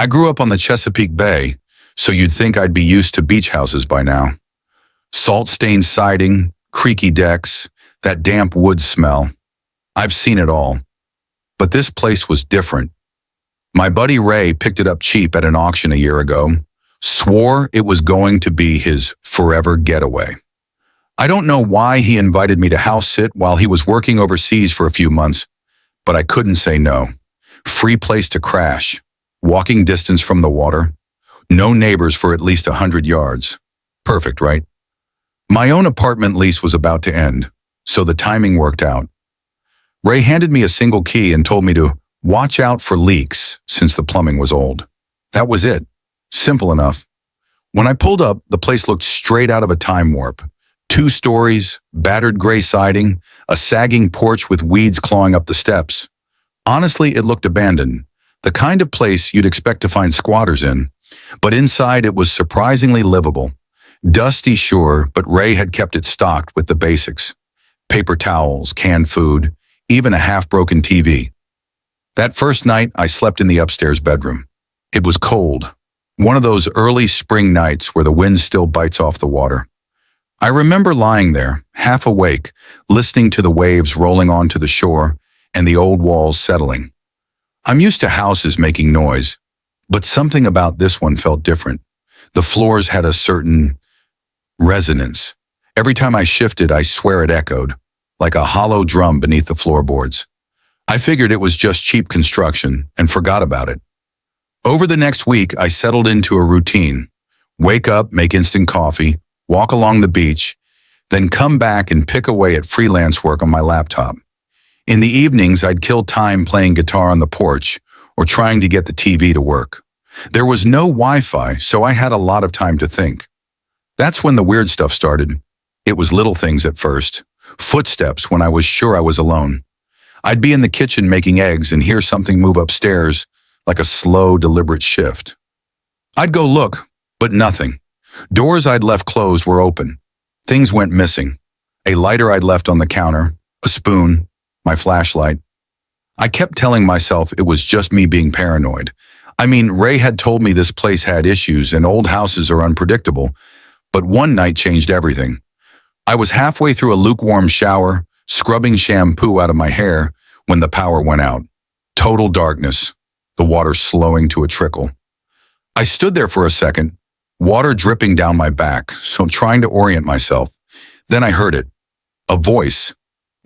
I grew up on the Chesapeake Bay, so you'd think I'd be used to beach houses by now. Salt-stained siding, creaky decks, that damp wood smell. I've seen it all. But this place was different. My buddy Ray picked it up cheap at an auction a year ago, swore it was going to be his forever getaway. I don't know why he invited me to house sit while he was working overseas for a few months, but I couldn't say no. Free place to crash, walking distance from the water, no neighbors for at least 100 yards. Perfect, right? My own apartment lease was about to end, so the timing worked out. Ray handed me a single key and told me to watch out for leaks since the plumbing was old. That was it. Simple enough. When I pulled up, the place looked straight out of a time warp. 2 stories, battered gray siding, a sagging porch with weeds clawing up the steps. Honestly, it looked abandoned, the kind of place you'd expect to find squatters in. But inside it was surprisingly livable. Dusty, sure, but Ray had kept it stocked with the basics. Paper towels, canned food, even a half-broken TV. That first night, I slept in the upstairs bedroom. It was cold. One of those early spring nights where the wind still bites off the water. I remember lying there, half awake, listening to the waves rolling onto the shore and the old walls settling. I'm used to houses making noise, but something about this one felt different. The floors had a certain resonance. Every time I shifted, I swear it echoed, like a hollow drum beneath the floorboards. I figured it was just cheap construction and forgot about it. Over the next week, I settled into a routine. Wake up, make instant coffee, walk along the beach, then come back and pick away at freelance work on my laptop. In the evenings, I'd kill time playing guitar on the porch or trying to get the TV to work. There was no Wi-Fi, so I had a lot of time to think. That's when the weird stuff started. It was little things at first. Footsteps when I was sure I was alone. I'd be in the kitchen making eggs and hear something move upstairs, like a slow, deliberate shift. I'd go look, but nothing. Doors I'd left closed were open. Things went missing. A lighter I'd left on the counter, a spoon, my flashlight. I kept telling myself it was just me being paranoid. I mean, Ray had told me this place had issues and old houses are unpredictable, but one night changed everything. I was halfway through a lukewarm shower, scrubbing shampoo out of my hair, when the power went out. Total darkness, the water slowing to a trickle. I stood there for a second, water dripping down my back, so trying to orient myself. Then I heard it. A voice.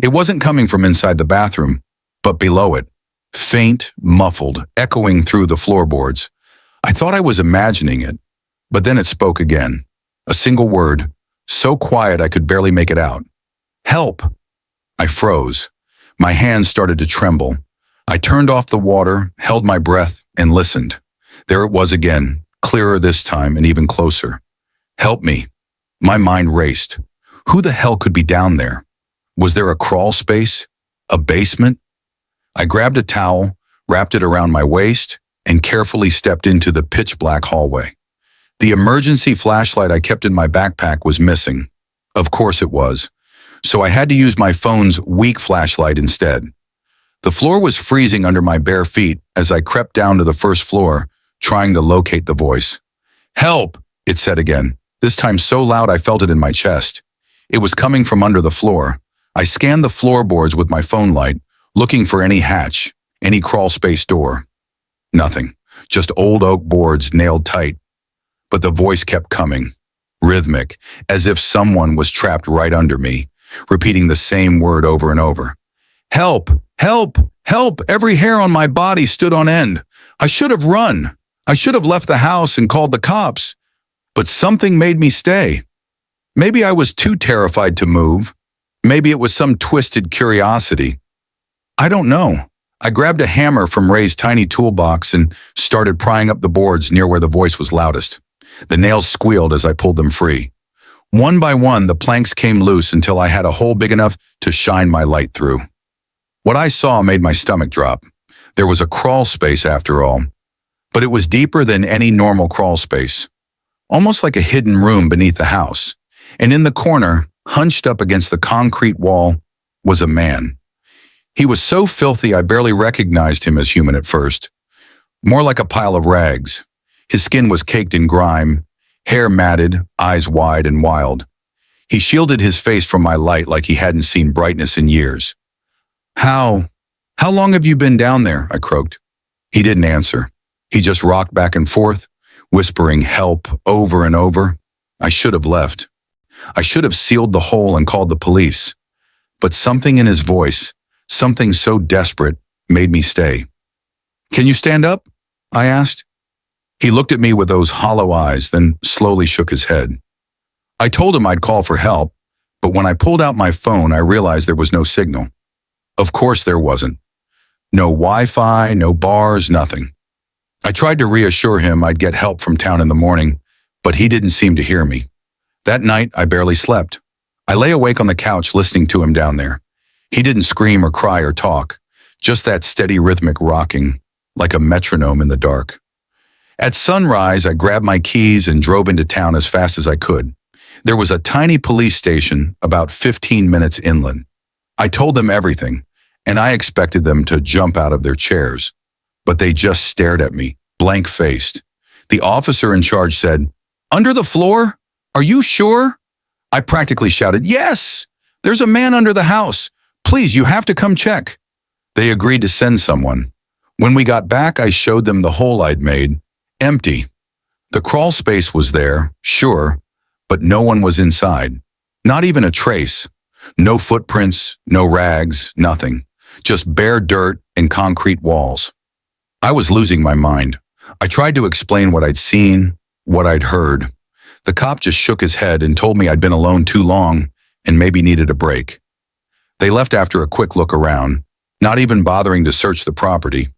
It wasn't coming from inside the bathroom, but below it. Faint, muffled, echoing through the floorboards. I thought I was imagining it, but then it spoke again. A single word, so quiet I could barely make it out. Help! I froze. My hands started to tremble. I turned off the water, held my breath, and listened. There it was again, clearer this time and even closer. Help me. My mind raced. Who the hell could be down there? Was there a crawl space? A basement? I grabbed a towel, wrapped it around my waist, and carefully stepped into the pitch-black hallway. The emergency flashlight I kept in my backpack was missing. Of course it was. So I had to use my phone's weak flashlight instead. The floor was freezing under my bare feet as I crept down to the first floor, trying to locate the voice. Help! It said again, this time so loud I felt it in my chest. It was coming from under the floor. I scanned the floorboards with my phone light, looking for any hatch, any crawl space door. Nothing, just old oak boards nailed tight. But the voice kept coming, rhythmic, as if someone was trapped right under me, repeating the same word over and over. Help! Help! Help! Every hair on my body stood on end. I should have run. I should have left the house and called the cops. But something made me stay. Maybe I was too terrified to move. Maybe it was some twisted curiosity. I don't know. I grabbed a hammer from Ray's tiny toolbox and started prying up the boards near where the voice was loudest. The nails squealed as I pulled them free. One by one, the planks came loose until I had a hole big enough to shine my light through. What I saw made my stomach drop. There was a crawl space after all, but it was deeper than any normal crawl space, almost like a hidden room beneath the house. And in the corner, hunched up against the concrete wall, was a man. He was so filthy I barely recognized him as human at first. more like a pile of rags. His skin was caked in grime, hair matted, eyes wide and wild. He shielded his face from my light like he hadn't seen brightness in years. How long have you been down there? I croaked. He didn't answer. He just rocked back and forth, whispering help over and over. I should have left. I should have sealed the hole and called the police. But something in his voice, something so desperate, made me stay. Can you stand up? I asked. He looked at me with those hollow eyes, then slowly shook his head. I told him I'd call for help, but when I pulled out my phone, I realized there was no signal. Of course there wasn't. No Wi-Fi, no bars, nothing. I tried to reassure him I'd get help from town in the morning, but he didn't seem to hear me. That night, I barely slept. I lay awake on the couch listening to him down there. He didn't scream or cry or talk, just that steady rhythmic rocking, like a metronome in the dark. At sunrise, I grabbed my keys and drove into town as fast as I could. There was a tiny police station about 15 minutes inland. I told them everything, and I expected them to jump out of their chairs. But they just stared at me, blank-faced. The officer in charge said, "Under the floor? Are you sure?" I practically shouted, "Yes! There's a man under the house. Please, you have to come check." They agreed to send someone. When we got back, I showed them the hole I'd made, empty. The crawl space was there, sure, but no one was inside. Not even a trace. No footprints, no rags, nothing. Just bare dirt and concrete walls. I was losing my mind. I tried to explain what I'd seen, what I'd heard. The cop just shook his head and told me I'd been alone too long and maybe needed a break. They left after a quick look around, not even bothering to search the property.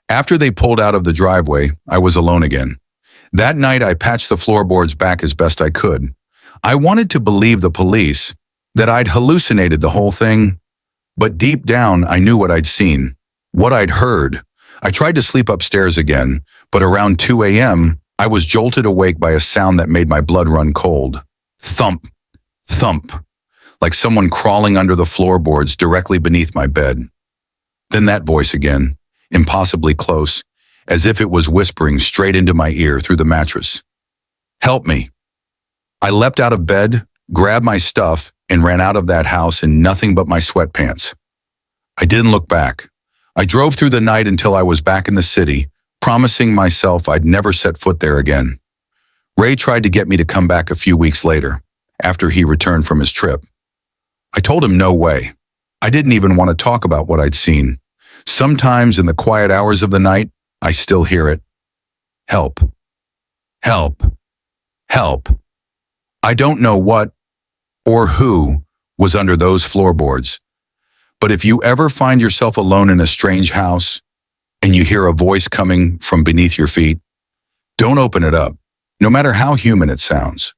After they pulled out of the driveway, I was alone again. That night, I patched the floorboards back as best I could. I wanted to believe the police that I'd hallucinated the whole thing, but deep down, I knew what I'd seen, what I'd heard. I tried to sleep upstairs again, but around 2 a.m., I was jolted awake by a sound that made my blood run cold. Thump, thump, like someone crawling under the floorboards directly beneath my bed. Then that voice again, impossibly close, as if it was whispering straight into my ear through the mattress. "Help me." I leapt out of bed, grabbed my stuff, and ran out of that house in nothing but my sweatpants. I didn't look back. I drove through the night until I was back in the city, promising myself I'd never set foot there again. Ray tried to get me to come back a few weeks later, after he returned from his trip. I told him no way. I didn't even want to talk about what I'd seen. Sometimes in the quiet hours of the night, I still hear it. Help. Help. Help. I don't know what or who was under those floorboards, but if you ever find yourself alone in a strange house and you hear a voice coming from beneath your feet, don't open it up, no matter how human it sounds.